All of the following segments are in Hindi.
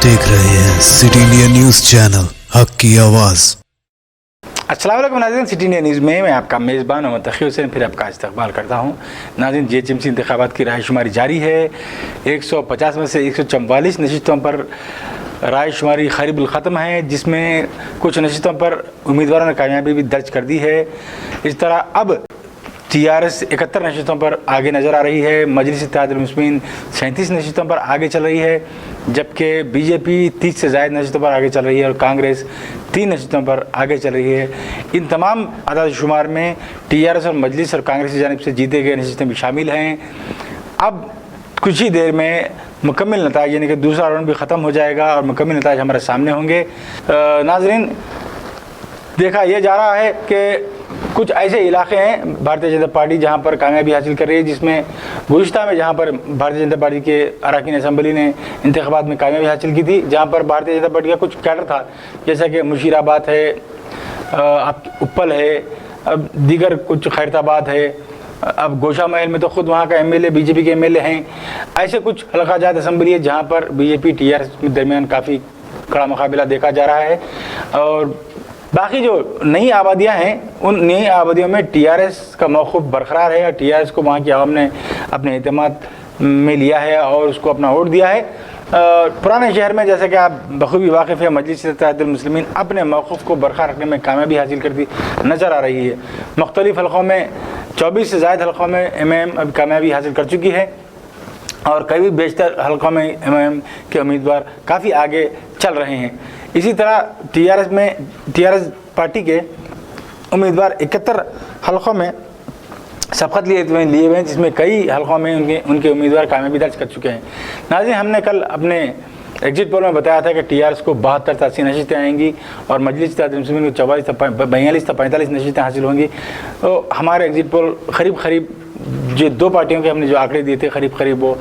देख रहे हैं सिटी इंडिया न्यूज चैनल हक की आवाज़। अस्सलाम वालेकुम नाज़रीन, सिटी इंडिया न्यूज़ में मैं आपका मेज़बान मोहम्मद तक़ी हुसैन फिर आपका इस्तकबाल करता हूं। नाज़रीन, जीएचएमसी इंतखाबात की रायशुमारी जारी है। 150 में से 144 नशिस्तों पर रायशुमारी क़रीब ख़त्म है, जिसमें कुछ नशिस्तों पर उम्मीदवारों ने कामयाबी भी दर्ज कर दी है। इस तरह अब टीआरएस 71 नशिस्तों पर आगे नज़र आ रही है, मजलिस इत्तेहादुल मुस्लिमीन 37 नशिस्तों पर आगे चल रही है, जबकि बीजेपी 30 से ज़ायद नशिस्तों पर आगे चल रही है और कांग्रेस 3 नशिस्तों पर आगे चल रही है। इन तमाम अदाद शुमार में टीआरएस और मजलिस और कांग्रेस की जानिब से जीते गए नशिस्तें भी शामिल हैं। अब कुछ ही देर में मुकम्मल नताइज यानी कि दूसरा राउंड भी ख़त्म हो जाएगा और मुकम्मल नताइज हमारे सामने होंगे। नाज़रीन, देखा यह जा रहा है कि कुछ ऐसे इलाके हैं भारतीय जनता पार्टी जहां पर कामयाबी हासिल कर रही है, जिसमें गुज़िश्ता में जहां पर भारतीय जनता पार्टी के अरकान असेंबली ने इंतखाबात में कामयाबी हासिल की थी, जहां पर भारतीय जनता पार्टी का कुछ कैडर था, जैसा कि मुशीराबाद है, उप्पल है, अब दीगर कुछ खैरताबाद है, अब गोशा महल में तो ख़ुद वहाँ का एमएलए बीजेपी के एमएलए हैं। ऐसे कुछ हल्का जात असेंबली है जहाँ पर बीजेपी टीआरएस के दरमियान काफ़ी कड़ा मुकाबला देखा जा रहा है। और बाकी जो नई आबादियां हैं, उन नई आबादियों में टीआरएस का मौक़िफ़ बरकरार है और टीआरएस को वहाँ की आवाम ने अपने एतमाद में लिया है और उसको अपना वोट दिया है। पुराने शहर में, जैसे कि आप बखूबी वाकिफ़ है, मजलिस इत्तेहादुल मुस्लिमीन अपने मौक़िफ़ को बरकरार रखने में कामयाबी हासिल करती नज़र आ रही है। मुख्तलिफ़ हलक़ों में 24 से ज़ायद हलक़ों में एमएम अब कामयाबी हासिल कर चुकी है और कई बेशतर हलक़ों में एमएम के उम्मीदवार काफ़ी आगे चल रहे हैं। इसी तरह टीआरएस पार्टी के उम्मीदवार 71 हलक़ों में सबक़त लिए हुए हैं, जिसमें कई हलक़ों में उनके उम्मीदवार कामयाबी दर्ज कर चुके हैं। नाज़रीन, हमने कल अपने एग्जिट पोल में बताया था कि टीआरएस को 72 से 80 नशिस्तें आएंगी और मजलिस इत्तेहादुल मुस्लिमीन को 44 से 42 से 45 नशिस्तें हासिल होंगी। तो हमारे एग्जिट पोल करीब जो दो पार्टियों के हमने जो आंकड़े दिए थे, करीब वो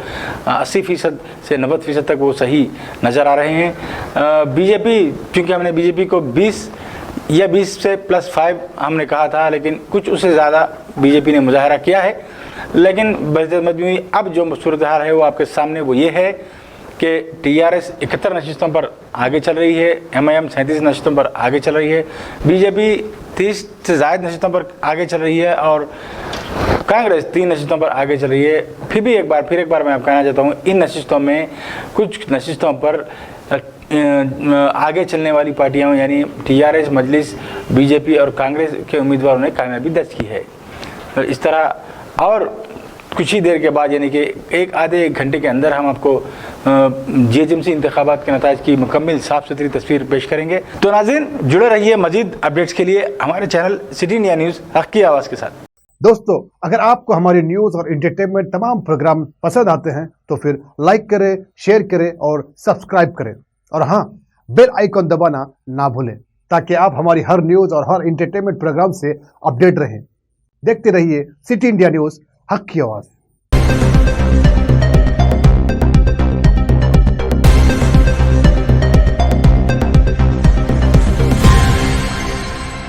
80% से 90% तक वो सही नज़र आ रहे हैं। बीजेपी, क्योंकि हमने बीजेपी को 20 या 20 से +5 हमने कहा था, लेकिन कुछ उससे ज़्यादा बीजेपी ने मुजाहरा किया है। लेकिन मजमूई अब जो सूरत हाल है वो आपके सामने वो ये है कि टीआरएस 71 नशिस्तों पर आगे चल रही है, एमआईएम 37 नशिस्तों पर आगे चल रही है, बीजेपी 30 से ज़ायद नशिस्तों पर आगे चल रही है और कांग्रेस 3 नशिस्तों पर आगे चल रही है। फिर एक बार मैं आपको कहना चाहता हूँ, इन नशिस्तों में कुछ नशिस्तों पर आगे चलने वाली पार्टियां यानी टीआरएस, मजलिस, बीजेपी और कांग्रेस के उम्मीदवारों ने कामयाबी दर्ज की है। इस तरह और कुछ ही देर के बाद यानी कि आधे घंटे के अंदर हम आपको जीएचएमसी इंतखाबात के नताइज की मुकम्मल साफ़ सुथरी तस्वीर पेश करेंगे। तो नाज़रीन, जुड़े रहिए मज़ीद अपडेट्स के लिए हमारे चैनल सिटी इंडिया न्यूज़ हक की आवाज़ के साथ। दोस्तों, अगर आपको हमारी न्यूज़ और एंटरटेनमेंट तमाम प्रोग्राम पसंद आते हैं तो फिर लाइक करें, शेयर करें और सब्सक्राइब करें, और हाँ, बेल आइकॉन दबाना ना भूलें ताकि आप हमारी हर न्यूज़ और हर एंटरटेनमेंट प्रोग्राम से अपडेट रहें। देखते रहिए सिटी इंडिया न्यूज़ हक की आवाज़।